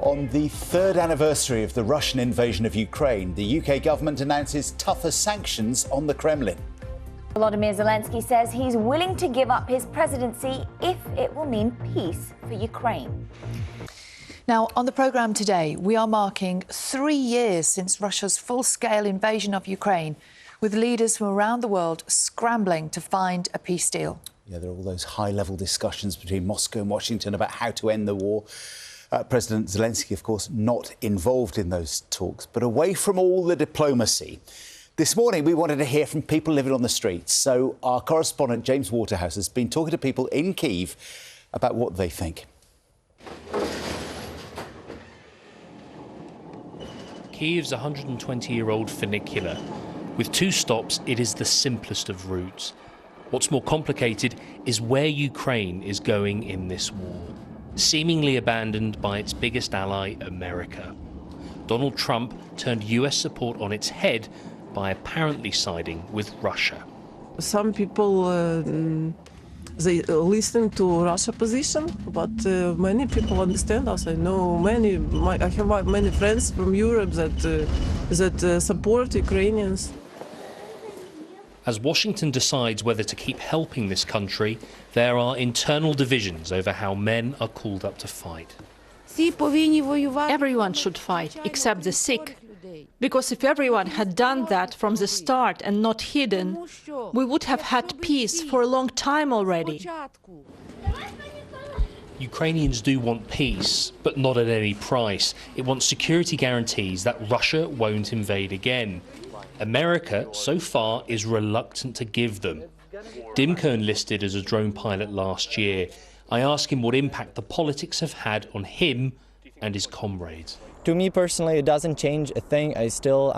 On the third anniversary of the Russian invasion of Ukraine, the UK government announces tougher sanctions on the Kremlin. Volodymyr Zelensky says he's willing to give up his presidency if it will mean peace for Ukraine. Now, on the programme today, we are marking 3 years since Russia's full-scale invasion of Ukraine, with leaders from around the world scrambling to find a peace deal. Yeah, there are all those high-level discussions between Moscow and Washington about how to end the war. President Zelensky, of course, not involved in those talks. But away from all the diplomacy, this morning we wanted to hear from people living on the streets. So our correspondent, James Waterhouse, has been talking to people in Kyiv about what they think. Kyiv's 120-year-old funicular. With 2 stops, it is the simplest of routes. What's more complicated is where Ukraine is going in this war, seemingly abandoned by its biggest ally, America. Donald Trump turned US support on its head by apparently siding with Russia. Some people they listen to Russia position, but many people understand us. I know I have many friends from Europe that support Ukrainians. As Washington decides whether to keep helping this country, there are internal divisions over how men are called up to fight. Everyone should fight, except the sick. Because if everyone had done that from the start and not hidden, we would have had peace for a long time already. Ukrainians do want peace, but not at any price. It wants security guarantees that Russia won't invade again. America, so far, is reluctant to give them. Dimko enlisted as a drone pilot last year. I ask him what impact the politics have had on him and his comrades. To me personally, it doesn't change a thing. I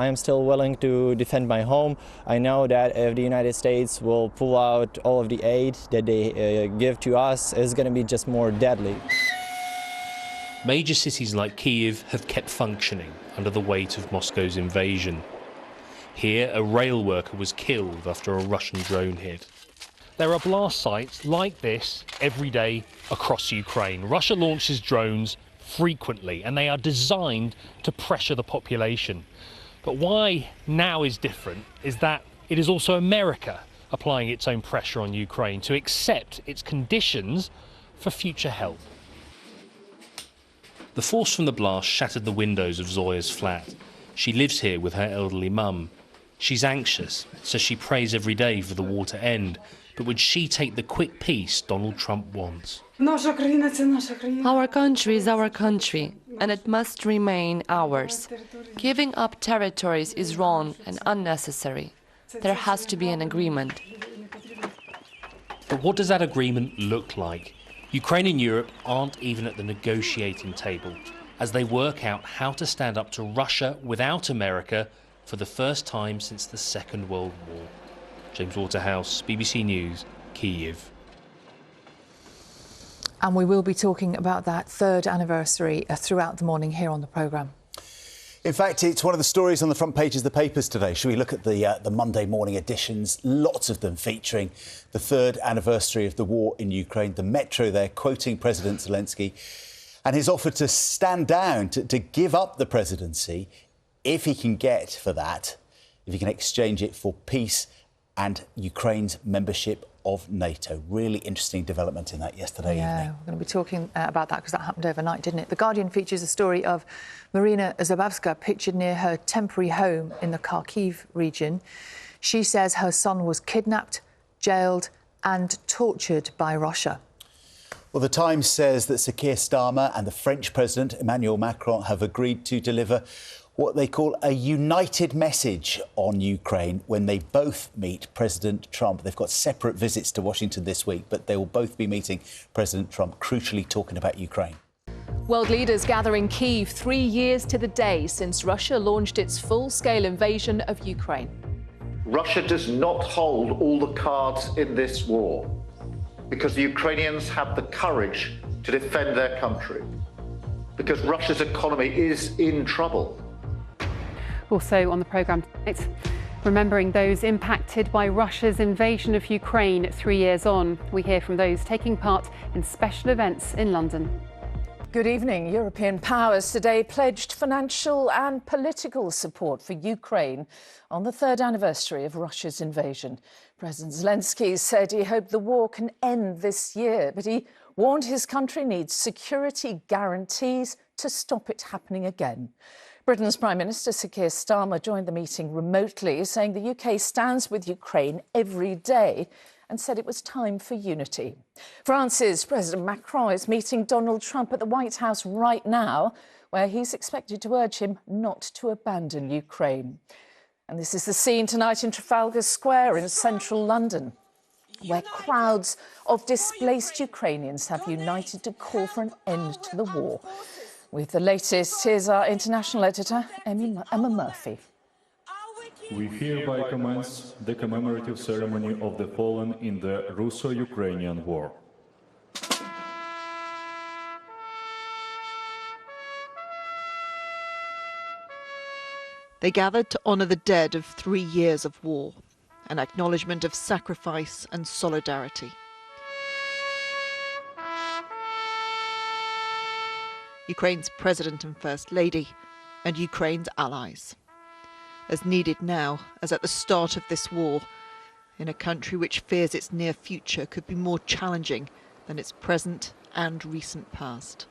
am still willing to defend my home. I know that if the United States will pull out all of the aid that they give to us, it's going to be just more deadly. Major cities like Kyiv have kept functioning under the weight of Moscow's invasion. Here, a rail worker was killed after a Russian drone hit. There are blast sites like this every day across Ukraine. Russia launches drones frequently, and they are designed to pressure the population. But why now is different is that it is also America applying its own pressure on Ukraine to accept its conditions for future help. The force from the blast shattered the windows of Zoya's flat. She lives here with her elderly mum. She's anxious, so she prays every day for the war to end. But would she take the quick peace Donald Trump wants? Our country is our country, and it must remain ours. Giving up territories is wrong and unnecessary. There has to be an agreement. But what does that agreement look like? Ukraine and Europe aren't even at the negotiating table as they work out how to stand up to Russia without America for the first time since the Second World War. James Waterhouse, BBC News, Kyiv. And we will be talking about that third anniversary throughout the morning here on the programme. In fact, it's one of the stories on the front pages of the papers today. Should we look at the Monday morning editions? Lots of them featuring the third anniversary of the war in Ukraine. The Metro there quoting President Zelensky and his offer to stand down, to give up the presidency if he can get for that, if he can exchange it for peace and Ukraine's membership of NATO. Really interesting development in that yesterday evening. Yeah, we're going to be talking about that because that happened overnight, didn't it? The Guardian features a story of Marina Zabavska pictured near her temporary home in the Kyiv region. She says her son was kidnapped, jailed and tortured by Russia. Well, the Times says that Sir Keir Starmer and the French President Emmanuel Macron have agreed to deliver what they call a united message on Ukraine when they both meet President Trump. They've got separate visits to Washington this week, but they will both be meeting President Trump, crucially talking about Ukraine. World leaders gather in Kyiv 3 years to the day since Russia launched its full-scale invasion of Ukraine. Russia does not hold all the cards in this war because the Ukrainians have the courage to defend their country, because Russia's economy is in trouble. Also on the programme tonight, remembering those impacted by Russia's invasion of Ukraine 3 years on. We hear from those taking part in special events in London. Good evening. European powers today pledged financial and political support for Ukraine on the third anniversary of Russia's invasion. President Zelensky said he hoped the war can end this year, but he warned his country needs security guarantees to stop it happening again. Britain's Prime Minister Sir Keir Starmer joined the meeting remotely, saying the UK stands with Ukraine every day and said it was time for unity. France's President Macron is meeting Donald Trump at the White House right now, where he's expected to urge him not to abandon Ukraine. And this is the scene tonight in Trafalgar Square in central London, where crowds of displaced Ukrainians have united to call for an end to the war. With the latest, here's our international editor, Emma Murphy. We hereby commence the commemorative ceremony of the fallen in the Russo-Ukrainian War. They gathered to honour the dead of 3 years of war, an acknowledgement of sacrifice and solidarity. Ukraine's President and First Lady, and Ukraine's allies. As needed now as at the start of this war, in a country which fears its near future could be more challenging than its present and recent past.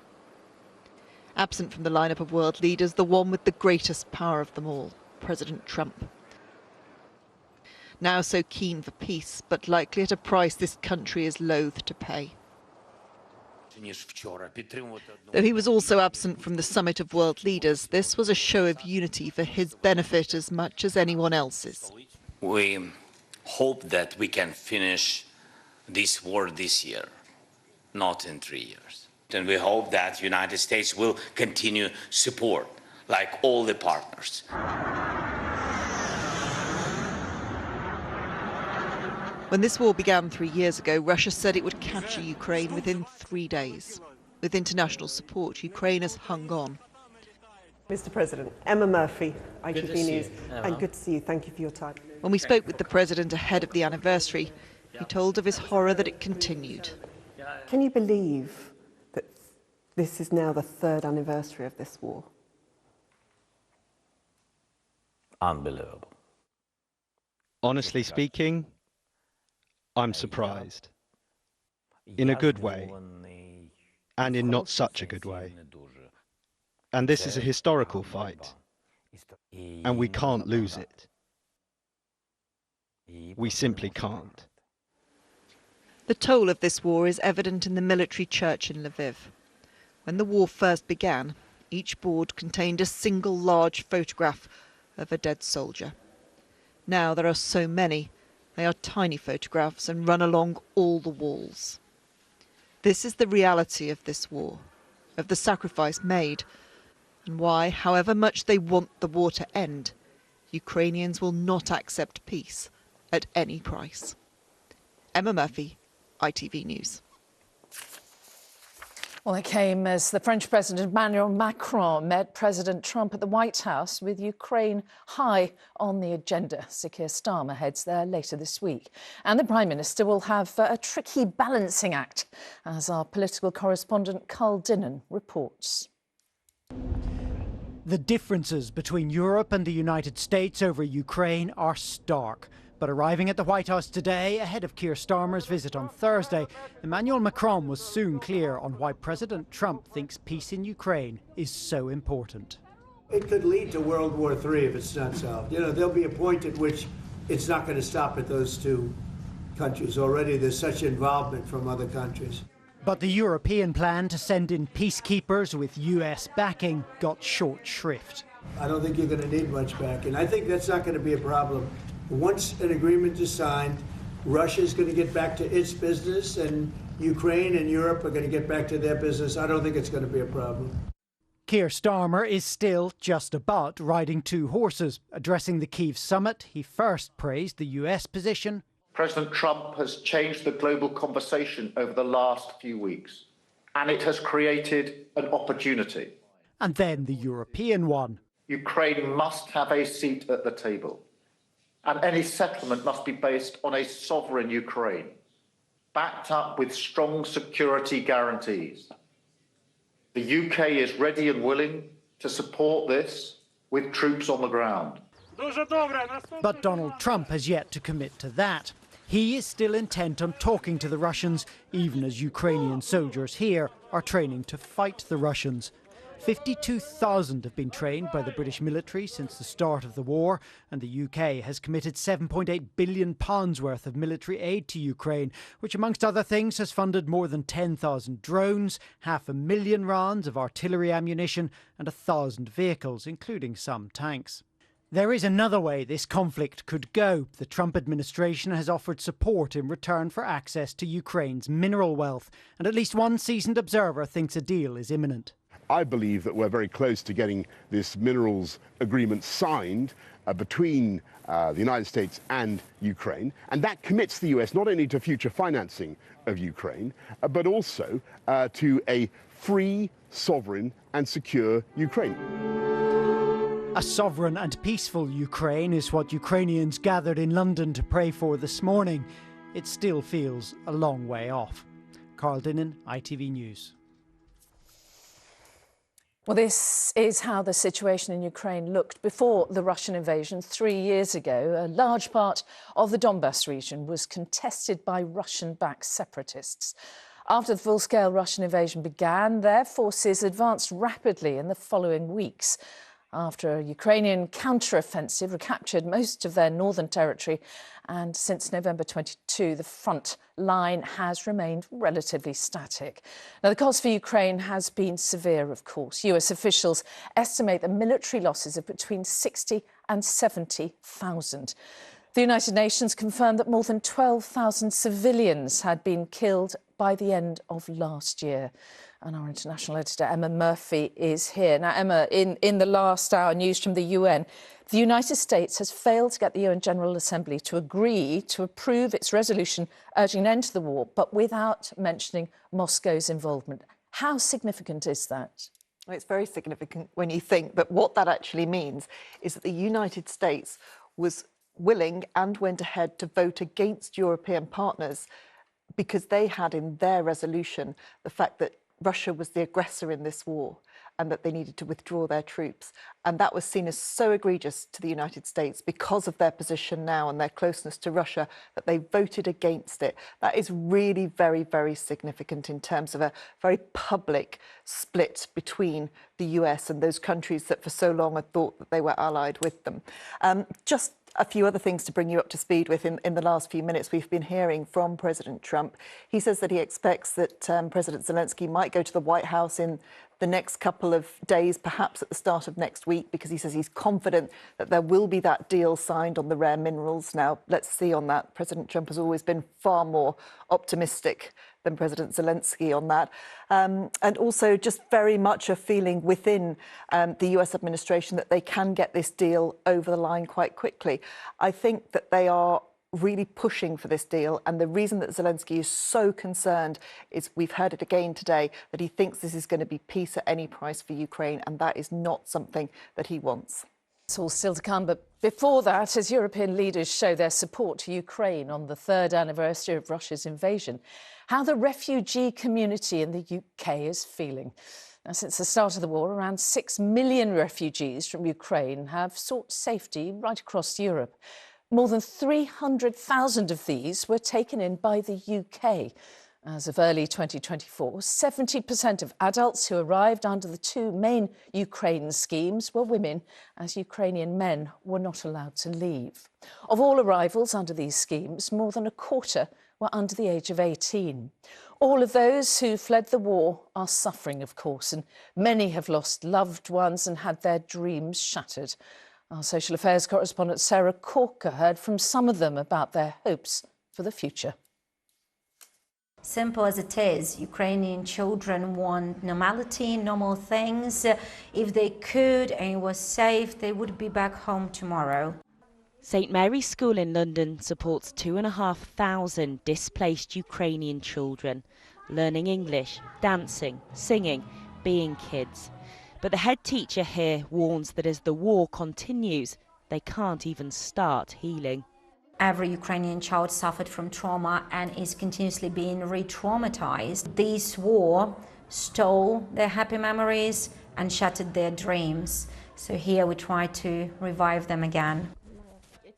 Absent from the lineup of world leaders, the one with the greatest power of them all, President Trump. Now so keen for peace, but likely at a price this country is loath to pay. Though he was also absent from the summit of world leaders, this was a show of unity for his benefit as much as anyone else's. We hope that we can finish this war this year, not in 3 years. And we hope that the United States will continue support, like all the partners. When this war began 3 years ago, Russia said it would capture Ukraine within 3 days. With international support, Ukraine has hung on. Mr. President, Emma Murphy, ITV News, and good to see you. Thank you for your time. When we spoke with the President ahead of the anniversary, he told of his horror that it continued. Can you believe that this is now the third anniversary of this war? Unbelievable. Honestly speaking, I'm surprised. In a good way, and in not such a good way. And this is a historical fight, and we can't lose it. We simply can't. The toll of this war is evident in the military church in Lviv. When the war first began, each board contained a single large photograph of a dead soldier. Now there are so many. They are tiny photographs and run along all the walls. This is the reality of this war, of the sacrifice made, and why, however much they want the war to end, Ukrainians will not accept peace at any price. Emma Murphy, ITV News. Well, it came as the French President Emmanuel Macron met President Trump at the White House, with Ukraine high on the agenda. Sir Keir Starmer heads there later this week. And the Prime Minister will have a tricky balancing act, as our political correspondent Carl Dinnan reports. The differences between Europe and the United States over Ukraine are stark. But arriving at the White House today, ahead of Keir Starmer's visit on Thursday, Emmanuel Macron was soon clear on why President Trump thinks peace in Ukraine is so important. It could lead to World War III if it's not solved. You know, there'll be a point at which it's not going to stop at those two countries. Already there's such involvement from other countries. But the European plan to send in peacekeepers with US backing got short shrift. I don't think you're going to need much backing. I think that's not going to be a problem. Once an agreement is signed, Russia's going to get back to its business, and Ukraine and Europe are going to get back to their business. I don't think it's going to be a problem. Keir Starmer is still just about riding two horses. Addressing the Kyiv summit, he first praised the US position. President Trump has changed the global conversation over the last few weeks, and it has created an opportunity. And then the European one. Ukraine must have a seat at the table. And any settlement must be based on a sovereign Ukraine, backed up with strong security guarantees. The UK is ready and willing to support this with troops on the ground. But Donald Trump has yet to commit to that. He is still intent on talking to the Russians, even as Ukrainian soldiers here are training to fight the Russians. 52,000 have been trained by the British military since the start of the war, and the UK has committed £7.8 billion worth of military aid to Ukraine, which amongst other things has funded more than 10,000 drones, 500,000 rounds of artillery ammunition and 1,000 vehicles, including some tanks. There is another way this conflict could go. The Trump administration has offered support in return for access to Ukraine's mineral wealth, and at least one seasoned observer thinks a deal is imminent. I believe that we're very close to getting this minerals agreement signed between the United States and Ukraine, and that commits the US not only to future financing of Ukraine, but also to a free, sovereign and secure Ukraine. A sovereign and peaceful Ukraine is what Ukrainians gathered in London to pray for this morning. It still feels a long way off. Carl Dinnan, ITV News. Well, this is how the situation in Ukraine looked before the Russian invasion 3 years ago. A large part of the Donbas region was contested by Russian-backed separatists. After the full-scale Russian invasion began, their forces advanced rapidly in the following weeks. After a Ukrainian counter-offensive recaptured most of their northern territory, and since November 22, the front line has remained relatively static. Now, the cost for Ukraine has been severe, of course. US officials estimate the military losses of between 60 and 70,000. The United Nations confirmed that more than 12,000 civilians had been killed by the end of last year. And our international editor, Emma Murphy, is here. Now, Emma, in the last hour, news from the UN, the United States has failed to get the UN General Assembly to agree to approve its resolution urging an end to the war, but without mentioning Moscow's involvement. How significant is that? Well, it's very significant when you think that what that actually means is that the United States was willing and went ahead to vote against European partners because they had in their resolution the fact that Russia was the aggressor in this war and that they needed to withdraw their troops. And that was seen as so egregious to the United States because of their position now and their closeness to Russia that they voted against it. That is really very, very significant in terms of a very public split between the US and those countries that for so long had thought that they were allied with them. Just a few other things to bring you up to speed with in the last few minutes we've been hearing from President Trump. He says that he expects that President Zelensky might go to the White House in the next couple of days, perhaps at the start of next week, because he says he's confident that there will be that deal signed on the rare minerals. Now, let's see on that. President Trump has always been far more optimistic than President Zelensky on that. And also just very much a feeling within the US administration that they can get this deal over the line quite quickly. I think that they are really pushing for this deal. And the reason that Zelensky is so concerned is, we've heard it again today, that he thinks this is going to be peace at any price for Ukraine. And that is not something that he wants. It's all still to come, but before that, as European leaders show their support to Ukraine on the 3rd anniversary of Russia's invasion, how the refugee community in the UK is feeling. Now, since the start of the war, around 6 million refugees from Ukraine have sought safety right across Europe. More than 300,000 of these were taken in by the UK. As of early 2024, 70% of adults who arrived under the two main Ukraine schemes were women, as Ukrainian men were not allowed to leave. Of all arrivals under these schemes, more than a quarter were under the age of 18. All of those who fled the war are suffering, of course, and many have lost loved ones and had their dreams shattered. Our social affairs correspondent Sarah Corker heard from some of them about their hopes for the future. Simple as it is, Ukrainian children want normality, normal things. If they could and it was safe, they would be back home tomorrow. St Mary's School in London supports 2,500 displaced Ukrainian children, learning English, dancing, singing, being kids. But the head teacher here warns that as the war continues, they can't even start healing. Every Ukrainian child suffered from trauma and is continuously being re-traumatized. This war stole their happy memories and shattered their dreams. So here we try to revive them again.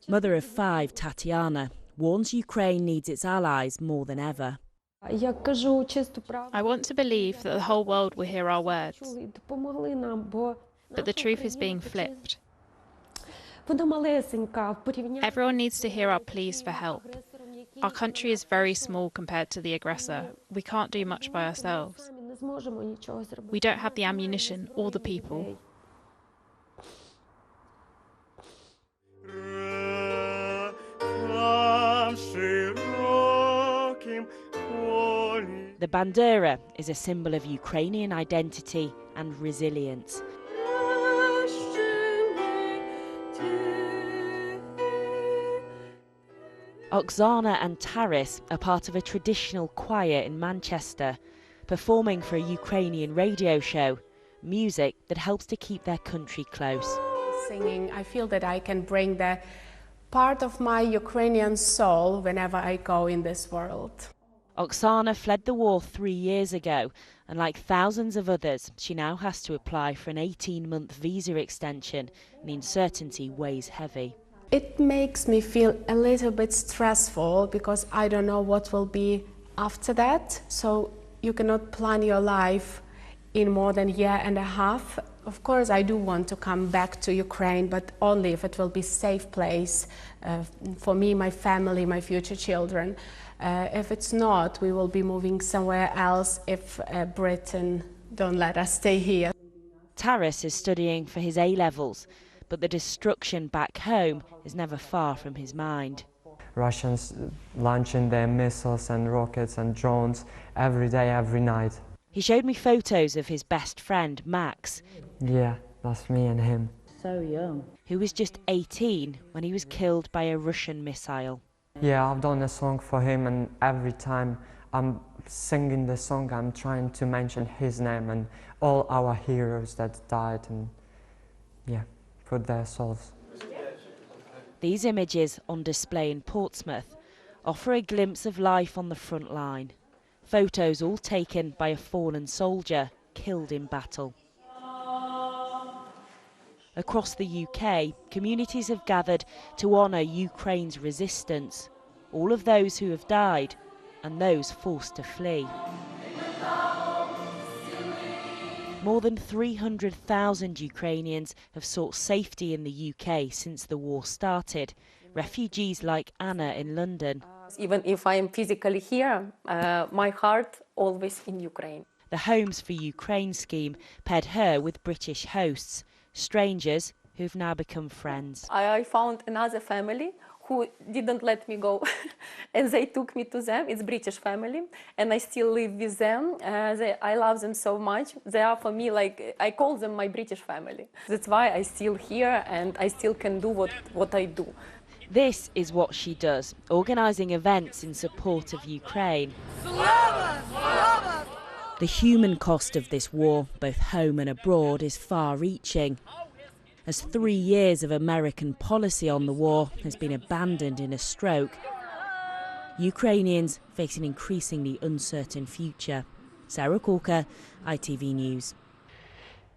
Mother of 5, Tatiana, warns Ukraine needs its allies more than ever. I want to believe that the whole world will hear our words, but the truth is being flipped. Everyone needs to hear our pleas for help. Our country is very small compared to the aggressor. We can't do much by ourselves. We don't have the ammunition or the people. The bandera is a symbol of Ukrainian identity and resilience. Oksana and Taras are part of a traditional choir in Manchester, performing for a Ukrainian radio show, music that helps to keep their country close. Singing, I feel that I can bring the part of my Ukrainian soul whenever I go in this world. Oksana fled the war 3 years ago, and like thousands of others, she now has to apply for an 18-month visa extension, and the uncertainty weighs heavy. It makes me feel a little bit stressful because I don't know what will be after that. So you cannot plan your life in more than a year and a half. Of course, I do want to come back to Ukraine, but only if it will be a safe place for me, my family, my future children. If it's not, we will be moving somewhere else if Britain don't let us stay here. Taras is studying for his A-levels, but the destruction back home is never far from his mind. Russians launching their missiles and rockets and drones every day, every night. He showed me photos of his best friend, Max. Yeah, that's me and him. So young. Who was just 18 when he was killed by a Russian missile. Yeah, I've done a song for him, and every time I'm singing the song, I'm trying to mention his name and all our heroes that died, and yeah, for their souls. These images on display in Portsmouth offer a glimpse of life on the front line. Photos all taken by a fallen soldier killed in battle. Across the UK, communities have gathered to honour Ukraine's resistance, all of those who have died and those forced to flee. More than 300,000 Ukrainians have sought safety in the UK since the war started. Refugees like Anna in London. Even if I am physically here, my heart always in Ukraine. The Homes for Ukraine scheme paired her with British hosts, strangers who've now become friends. I found another family who didn't let me go and they took me to them. It's British family and I still live with them. I love them so much. They are for me like, I call them my British family. That's why I still here and I still can do what I do. This is what she does, organising events in support of Ukraine. The human cost of this war, both home and abroad, is far-reaching. As 3 years of American policy on the war has been abandoned in a stroke, Ukrainians face an increasingly uncertain future. Sarah Corker, ITV News.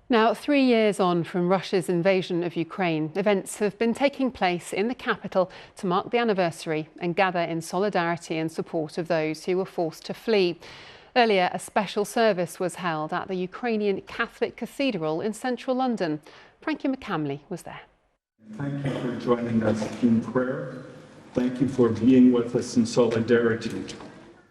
Now, 3 years on from Russia's invasion of Ukraine, events have been taking place in the capital to mark the anniversary and gather in solidarity and support of those who were forced to flee. Earlier, a special service was held at the Ukrainian Catholic Cathedral in central London. Frankie McCamley was there. Thank you for joining us in prayer. Thank you for being with us in solidarity.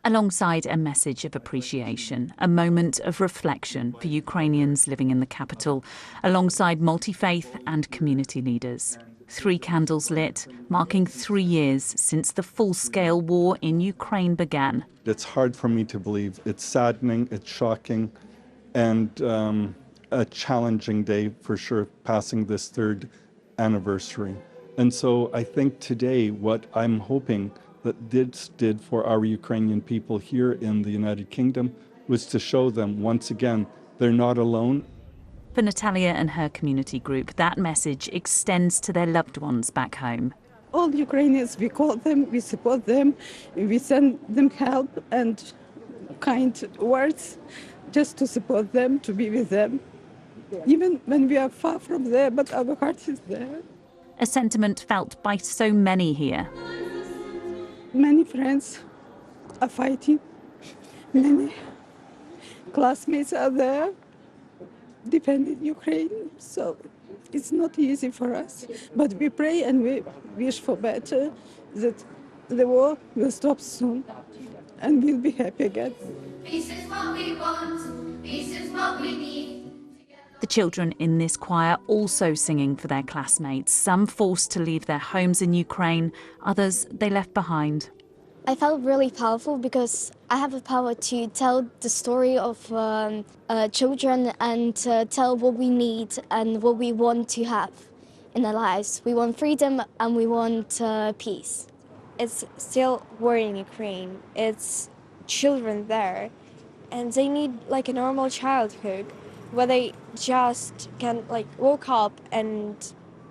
Alongside a message of appreciation, a moment of reflection for Ukrainians living in the capital, alongside multi-faith and community leaders. 3 candles lit, marking 3 years since the full-scale war in Ukraine began. It's hard for me to believe. It's saddening, it's shocking, and a challenging day for sure, passing this 3rd anniversary. And so I think today what I'm hoping that this did for our Ukrainian people here in the United Kingdom was to show them once again they're not alone. For Natalia and her community group, that message extends to their loved ones back home. All Ukrainians, we call them, we support them, we send them help and kind words. just to support them, to be with them, even when we are far from there, but our heart is there. A sentiment felt by so many here. Many friends are fighting. Many classmates are there defending Ukraine. So it's not easy for us. But we pray and we wish for better, that the war will stop soon and we'll be happy again. Peace is what we want. Peace is what we need. The children in this choir also singing for their classmates, some forced to leave their homes in Ukraine, others they left behind. I felt really powerful because I have the power to tell the story of children and tell what we need and what we want to have in our lives. We want freedom and we want peace. It's still war in Ukraine. It's children there and they need like a normal childhood where they just can like woke up and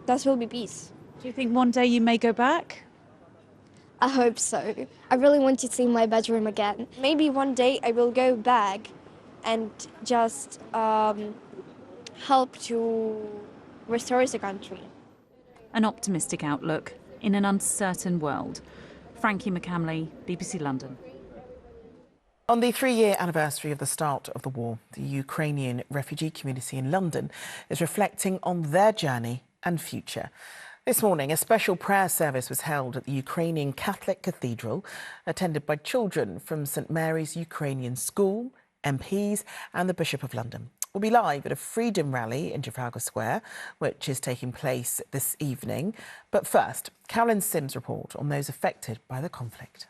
that will be peace. Do you think one day you may go back? I hope so. I really want to see my bedroom again. Maybe one day I will go back and just help to restore the country. An optimistic outlook in an uncertain world. Frankie McCamley, BBC London. On the 3-year anniversary of the start of the war, the Ukrainian refugee community in London is reflecting on their journey and future. This morning, a special prayer service was held at the Ukrainian Catholic Cathedral, attended by children from St Mary's Ukrainian School, MPs and the Bishop of London. We'll be live at a freedom rally in Trafalgar Square, which is taking place this evening. But first, Carolyn Sims' report on those affected by the conflict.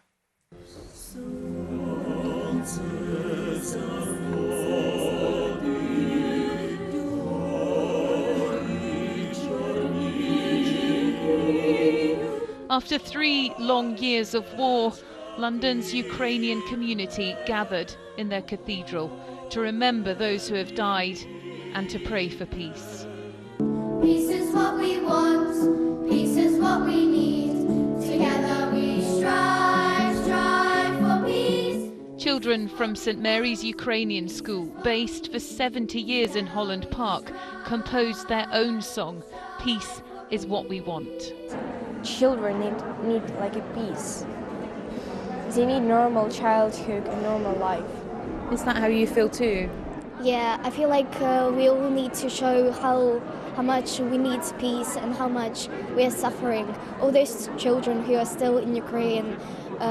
After 3 long years of war, London's Ukrainian community gathered in their cathedral to remember those who have died and to pray for peace. Peace is what we want, peace is what we need. Together we strive for peace. Children from St Mary's Ukrainian School, based for 70 years in Holland Park, composed their own song, Peace is What We Want. Children need like a peace. They need normal childhood and normal life. Is that how you feel too? Yeah, I feel like we all need to show how much we need peace and how much we are suffering. All those children who are still in Ukraine,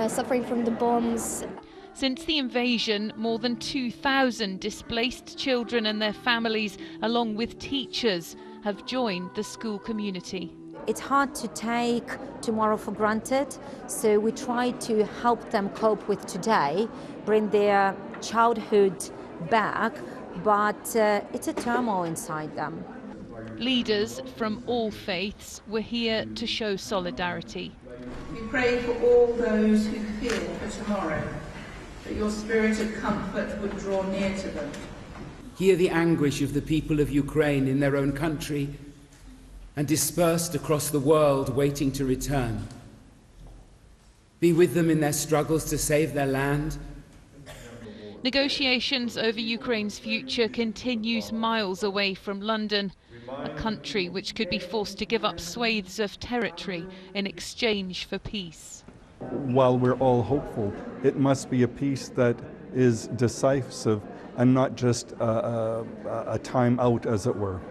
suffering from the bombs. Since the invasion, more than 2,000 displaced children and their families, along with teachers, have joined the school community. It's hard to take tomorrow for granted, so we try to help them cope with today, bring their childhood back, but it's a turmoil inside them. Leaders from all faiths were here to show solidarity. We pray for all those who fear for tomorrow, that your spirit of comfort would draw near to them. Hear the anguish of the people of Ukraine in their own country and dispersed across the world waiting to return. Be with them in their struggles to save their land. Negotiations over Ukraine's future continues miles away from London, a country which could be forced to give up swathes of territory in exchange for peace. While we're all hopeful, it must be a peace that is decisive and not just a time out, as it were.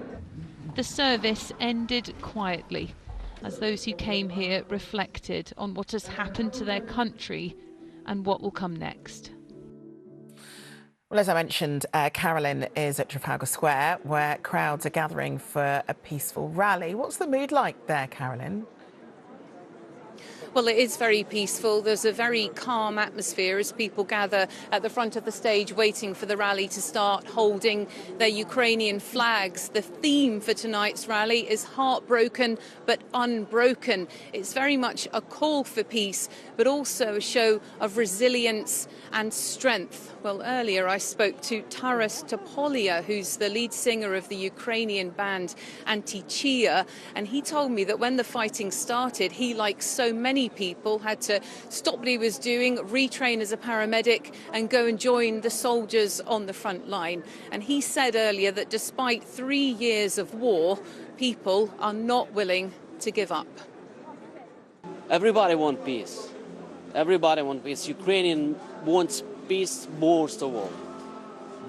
The service ended quietly as those who came here reflected on what has happened to their country and what will come next. Well, as I mentioned, Carolyn is at Trafalgar Square, where crowds are gathering for a peaceful rally. What's the mood like there, Carolyn? Well, it is very peaceful. There's a very calm atmosphere as people gather at the front of the stage waiting for the rally to start, holding their Ukrainian flags. The theme for tonight's rally is heartbroken but unbroken. It's very much a call for peace, but also a show of resilience and strength. Well, earlier I spoke to Taras Topolia, who's the lead singer of the Ukrainian band Anti-Chia, and he told me that when the fighting started, he, like so so many people had to stop what he was doing, retrain as a paramedic and go and join the soldiers on the front line. And he said earlier that despite 3 years of war, people are not willing to give up. Everybody wants peace. Everybody wants peace. Ukrainian wants peace most of all.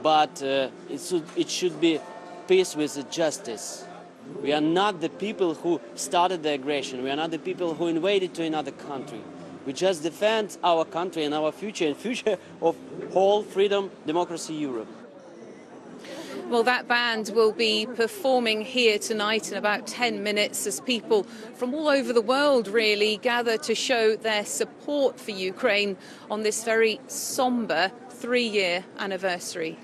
But it should be peace with justice. We are not the people who started the aggression. We are not the people who invaded to another country. We just defend our country and our future and future of whole freedom, democracy, Europe. Well, that band will be performing here tonight in about 10 minutes as people from all over the world really gather to show their support for Ukraine on this very sombre 3-year anniversary.